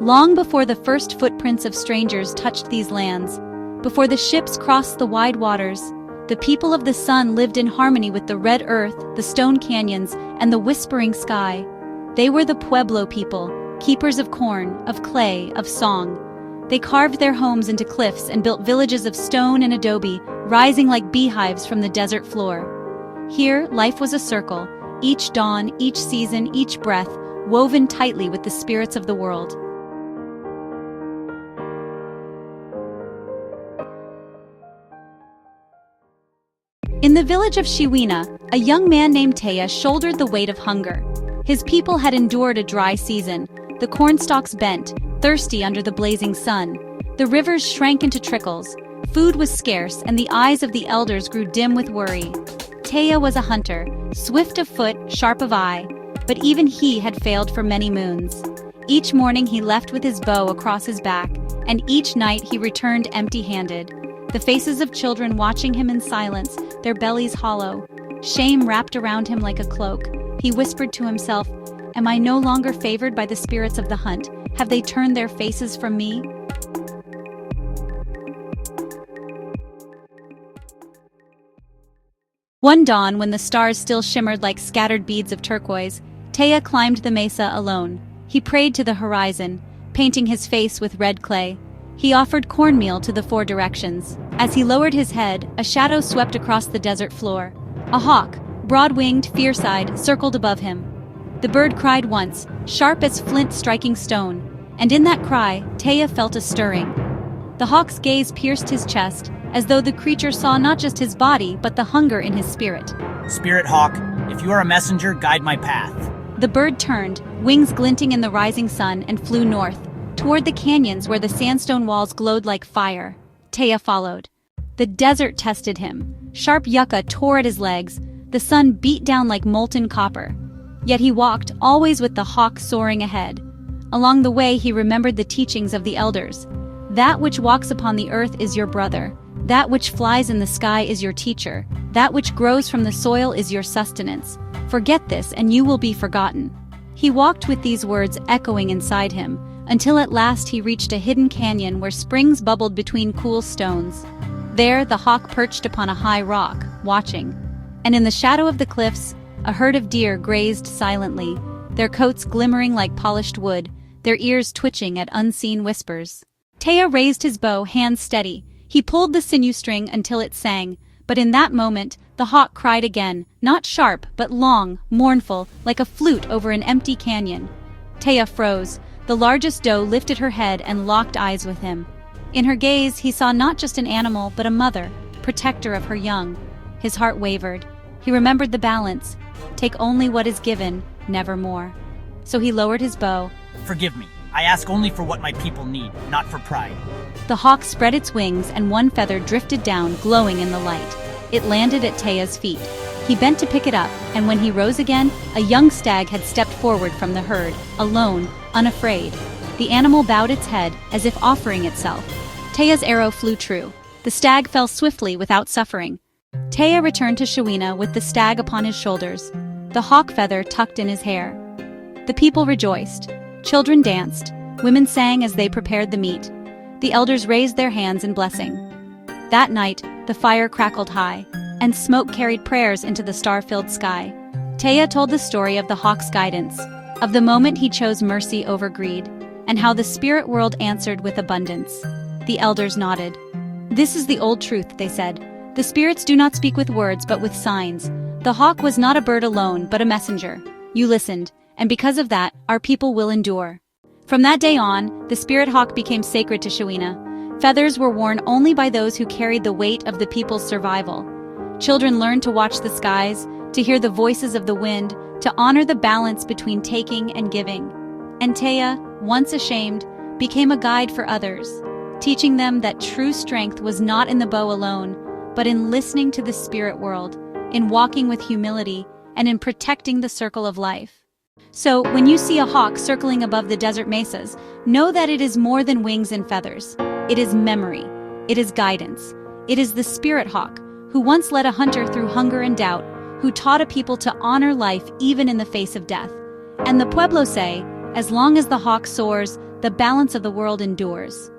Long before the first footprints of strangers touched these lands, before the ships crossed the wide waters, the people of the sun lived in harmony with the red earth, the stone canyons, and the whispering sky. They were the Pueblo people, keepers of corn, of clay, of song. They carved their homes into cliffs and built villages of stone and adobe, rising like beehives from the desert floor. Here, life was a circle, each dawn, each season, each breath, woven tightly with the spirits of the world. In the village of Shiwina, a young man named Taya shouldered the weight of hunger. His people had endured a dry season. The cornstalks bent, thirsty under the blazing sun. The rivers shrank into trickles. Food was scarce, and the eyes of the elders grew dim with worry. Taya was a hunter, swift of foot, sharp of eye, but even he had failed for many moons. Each morning he left with his bow across his back, and each night he returned empty-handed. The faces of children watching him in silence, their bellies hollow. Shame wrapped around him like a cloak. He whispered to himself, "Am I no longer favored by the spirits of the hunt? Have they turned their faces from me?" One dawn, when the stars still shimmered like scattered beads of turquoise, Taya climbed the mesa alone. He prayed to the horizon, painting his face with red clay. He offered cornmeal to the four directions. As he lowered his head, a shadow swept across the desert floor. A hawk, broad-winged, fierce-eyed, circled above him. The bird cried once, sharp as flint striking stone, and in that cry, Taya felt a stirring. The hawk's gaze pierced his chest, as though the creature saw not just his body, but the hunger in his spirit. "Spirit Hawk, if you are a messenger, guide my path." The bird turned, wings glinting in the rising sun, and flew north, toward the canyons where the sandstone walls glowed like fire. Taya followed. The desert tested him. Sharp yucca tore at his legs. The sun beat down like molten copper. Yet he walked, always with the hawk soaring ahead. Along the way he remembered the teachings of the elders. That which walks upon the earth is your brother. That which flies in the sky is your teacher. That which grows from the soil is your sustenance. Forget this and you will be forgotten. He walked with these words echoing inside him, until at last he reached a hidden canyon where springs bubbled between cool stones. There the hawk perched upon a high rock, watching. And in the shadow of the cliffs, a herd of deer grazed silently, their coats glimmering like polished wood, their ears twitching at unseen whispers. Taya raised his bow, hands steady. He pulled the sinew string until it sang, but in that moment, the hawk cried again, not sharp, but long, mournful, like a flute over an empty canyon. Taya froze. The largest doe lifted her head and locked eyes with him. In her gaze, he saw not just an animal, but a mother, protector of her young. His heart wavered. He remembered the balance. Take only what is given, never more. So he lowered his bow. "Forgive me. I ask only for what my people need, not for pride." The hawk spread its wings and one feather drifted down, glowing in the light. It landed at Taya's feet. He bent to pick it up, and when he rose again, a young stag had stepped forward from the herd, alone, unafraid. The animal bowed its head, as if offering itself. Taya's arrow flew true. The stag fell swiftly without suffering. Taya returned to Shiwina with the stag upon his shoulders, the hawk feather tucked in his hair. The people rejoiced. Children danced. Women sang as they prepared the meat. The elders raised their hands in blessing. That night, the fire crackled high, and smoke carried prayers into the star-filled sky. Taya told the story of the hawk's guidance, of the moment he chose mercy over greed, and how the spirit world answered with abundance. The elders nodded. "This is the old truth," they said. "The spirits do not speak with words, but with signs. The hawk was not a bird alone, but a messenger. You listened, and because of that, our people will endure." From that day on, the spirit hawk became sacred to Shiwina. Feathers were worn only by those who carried the weight of the people's survival. Children learned to watch the skies, to hear the voices of the wind, to honor the balance between taking and giving. And Taya, once ashamed, became a guide for others, teaching them that true strength was not in the bow alone, but in listening to the spirit world, in walking with humility, and in protecting the circle of life. So, when you see a hawk circling above the desert mesas, know that it is more than wings and feathers. It is memory. It is guidance. It is the spirit hawk, who once led a hunter through hunger and doubt, who taught a people to honor life even in the face of death. And the Pueblo say, as long as the hawk soars, the balance of the world endures.